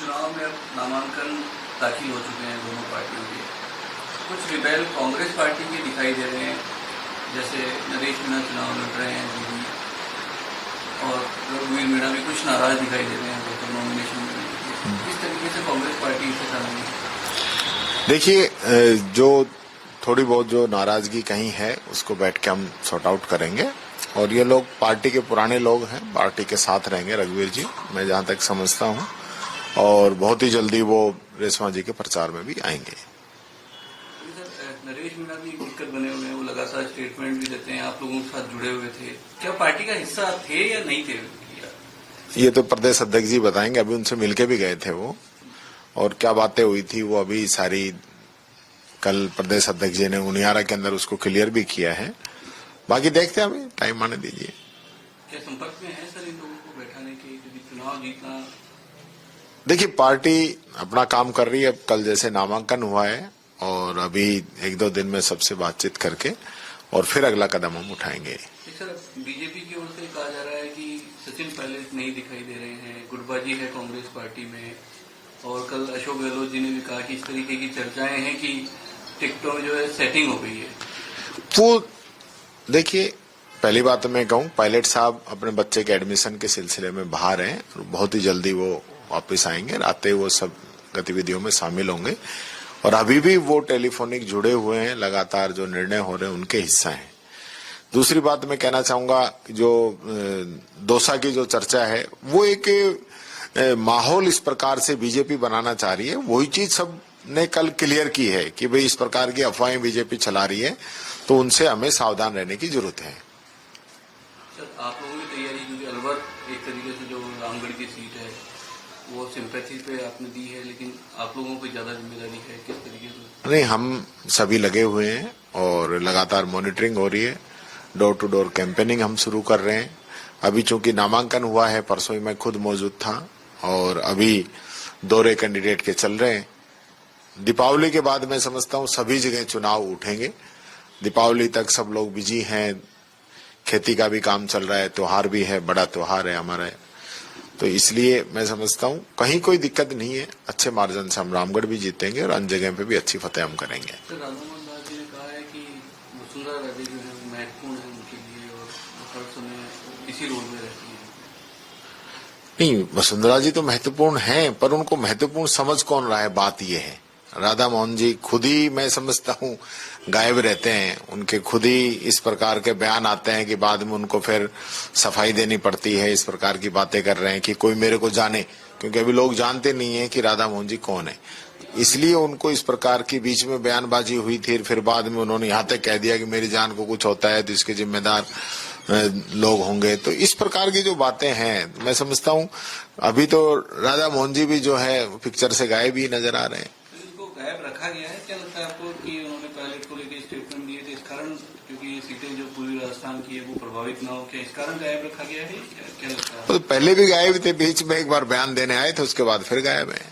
चुनाव में अब नामांकन दाखिल हो चुके हैं दोनों पार्टियों के। कुछ रिबेल कांग्रेस पार्टी के दिखाई दे रहे हैं, जैसे नरेश मीणा चुनाव लड़ रहे हैं दीदी, और रघुवीर मीणा भी कुछ नाराज दिखाई दे रहे हैं वोटर नॉमिनेशन में। इस तरीके से कांग्रेस पार्टी इसे चलाएंगे। देखिए, जो थोड़ी बहुत जो नाराजगी कहीं है उसको बैठ के हम सॉर्ट आउट करेंगे, और ये लोग पार्टी के पुराने लोग हैं, पार्टी के साथ रहेंगे रघुवीर जी, मैं जहां तक समझता हूं, और बहुत ही जल्दी वो रेशमा जी के प्रचार में भी आएंगे। नरेश मीणा भी दिक्कत बने हुए हैं, वो लगातार स्टेटमेंट भी देते हैं, आप लोगों के साथ जुड़े हुए थे, क्या पार्टी का हिस्सा थे या नहीं थे? ये तो प्रदेश अध्यक्ष जी बताएंगे, अभी उनसे मिलके भी गए थे वो, और क्या बातें हुई थी वो अभी सारी कल प्रदेश अध्यक्ष जी ने उनियारा के अंदर उसको क्लियर भी किया है। बाकी देखते हैं, अभी टाइम आने दीजिए। क्या संपर्क में है सर इन लोगों को बैठाने के, चुनाव जीतना? देखिए, पार्टी अपना काम कर रही है, कल जैसे नामांकन हुआ है, और अभी 1-2 दिन में सबसे बातचीत करके और फिर अगला कदम हम उठाएंगे। सर, बीजेपी की ओर से कहा जा रहा है कि सचिन पायलट नहीं दिखाई दे रहे हैं, गुटबाजी है कांग्रेस पार्टी में, और कल अशोक गहलोत जी ने भी कहा कि इस तरीके की चर्चाएं हैं कि टिकटों में जो है सेटिंग हो गई है। वो देखिए, पहली बात तो मैं कहूँ, पायलट साहब अपने बच्चे के एडमिशन के सिलसिले में बाहर हैं, बहुत ही जल्दी वो वापस आएंगे, आते वो सब गतिविधियों में शामिल होंगे, और अभी भी वो टेलीफोनिक जुड़े हुए हैं, लगातार जो निर्णय हो रहे हैं उनके हिस्सा हैं। दूसरी बात मैं कहना चाहूंगा, जो दौसा की जो चर्चा है, वो एक माहौल इस प्रकार से बीजेपी बनाना चाह रही है, वही चीज सब ने कल क्लियर की है कि भाई इस प्रकार की अफवाहें बीजेपी चला रही है, तो उनसे हमें सावधान रहने की जरूरत है। सर, आप लोगों की तैयारी, क्योंकि अलवर एक तरीके से जो रामगढ़ की सीट है वो सिंपैथी पे आपने दी है, लेकिन आप लोगों को ज्यादा जिम्मेदारी है, किस तरीके से? नहीं, हम सभी लगे हुए हैं और लगातार मॉनिटरिंग हो रही है, डोर टू डोर कैंपेनिंग हम शुरू कर रहे हैं। अभी चूंकि नामांकन हुआ है, परसों ही मैं खुद मौजूद था, और अभी दौरे कैंडिडेट के चल रहे हैं। दीपावली के बाद मैं समझता हूं सभी जगह चुनाव उठेंगे। दीपावली तक सब लोग बिजी हैं, खेती का भी काम चल रहा है, त्योहार भी है, बड़ा त्योहार है हमारा, तो इसलिए मैं समझता हूं कहीं कोई दिक्कत नहीं है। अच्छे मार्जिन से हम रामगढ़ भी जीतेंगे और अन्य जगह पे भी अच्छी फतेह हम करेंगे। सर, राधामोहन दास जी ने कहा है कि वसुंधरा राजे जो है महत्वपूर्ण है उनके लिए, और हर समय इसी रोल में रहती है। नहीं, वसुंधरा जी तो महत्वपूर्ण हैं, पर उनको महत्वपूर्ण समझ कौन रहा है, बात यह है। राधा मोहन जी खुद ही मैं समझता हूँ गायब रहते हैं, उनके खुद ही इस प्रकार के बयान आते हैं कि बाद में उनको फिर सफाई देनी पड़ती है। इस प्रकार की बातें कर रहे हैं कि कोई मेरे को जाने, क्योंकि अभी लोग जानते नहीं है कि राधा मोहन जी कौन है, इसलिए उनको इस प्रकार की बीच में बयानबाजी हुई थी। फिर बाद में उन्होंने यहाँ तक कह दिया कि मेरी जान को कुछ होता है तो इसके जिम्मेदार लोग होंगे। तो इस प्रकार की जो बातें हैं, मैं समझता हूँ अभी तो राधा मोहन जी भी जो है पिक्चर से गायब ही नजर आ रहे हैं। गायब रखा गया है, क्या लगता है आपको कि उन्होंने पायलट को लेकर स्टेटमेंट दिए थे, इस कारण, क्योंकि ये सीटें जो पूर्वी राजस्थान की है वो प्रभावित ना हो, क्या इस कारण गायब रखा गया है, क्या लगता है? तो पहले भी गायब थे, बीच में एक बार बयान देने आए थे, उसके बाद फिर गायब है।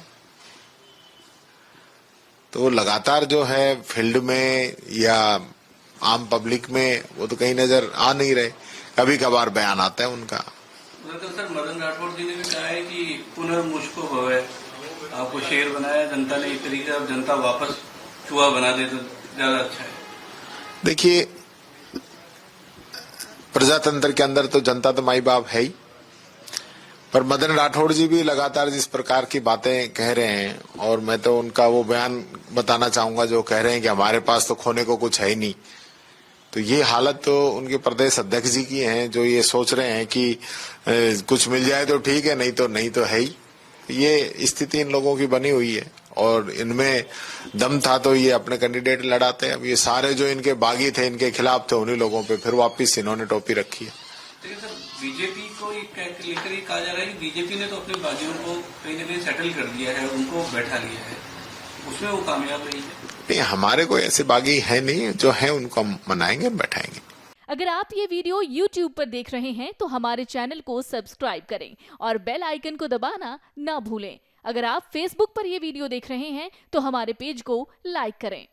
तो लगातार जो है फील्ड में या आम पब्लिक में वो तो कहीं नजर आ नहीं रहे, कभी कभार बयान आता है उनका। सर, मदन राठौड़ जी ने भी कहा है कि पुनर्मुझको भवे, आपको शेर बनाया जनता ने, एक तरीके से अब जनता वापस चूहा बना दे तो ज्यादा अच्छा है। देखिए, प्रजातंत्र के अंदर तो जनता तो माई बाप है ही, पर मदन राठौड़ जी भी लगातार जिस प्रकार की बातें कह रहे हैं, और मैं तो उनका वो बयान बताना चाहूंगा जो कह रहे हैं कि हमारे पास तो खोने को कुछ है ही नहीं, तो ये हालत तो उनके प्रदेश अध्यक्ष जी की है, जो ये सोच रहे हैं कि कुछ मिल जाए तो ठीक है, नहीं तो है ही। ये स्थिति इन लोगों की बनी हुई है, और इनमें दम था तो ये अपने कैंडिडेट लड़ाते हैं। अब ये सारे जो इनके बागी थे, इनके खिलाफ थे, उन्हीं लोगों पे फिर वापस इन्होंने टोपी रखी है। लेकिन सर, बीजेपी को लेकर ये कहा जा रहा है कि बीजेपी ने तो अपने बागियों को कहीं न कहीं सेटल कर दिया है, उनको बैठा लिया है, उसमें वो कामयाब रही है। नहीं, हमारे कोई ऐसे बागी है नहीं, जो है उनको हम मनाएंगे, बैठाएंगे। अगर आप ये वीडियो YouTube पर देख रहे हैं तो हमारे चैनल को सब्सक्राइब करें और बेल आइकन को दबाना ना भूलें। अगर आप Facebook पर ये वीडियो देख रहे हैं तो हमारे पेज को लाइक करें।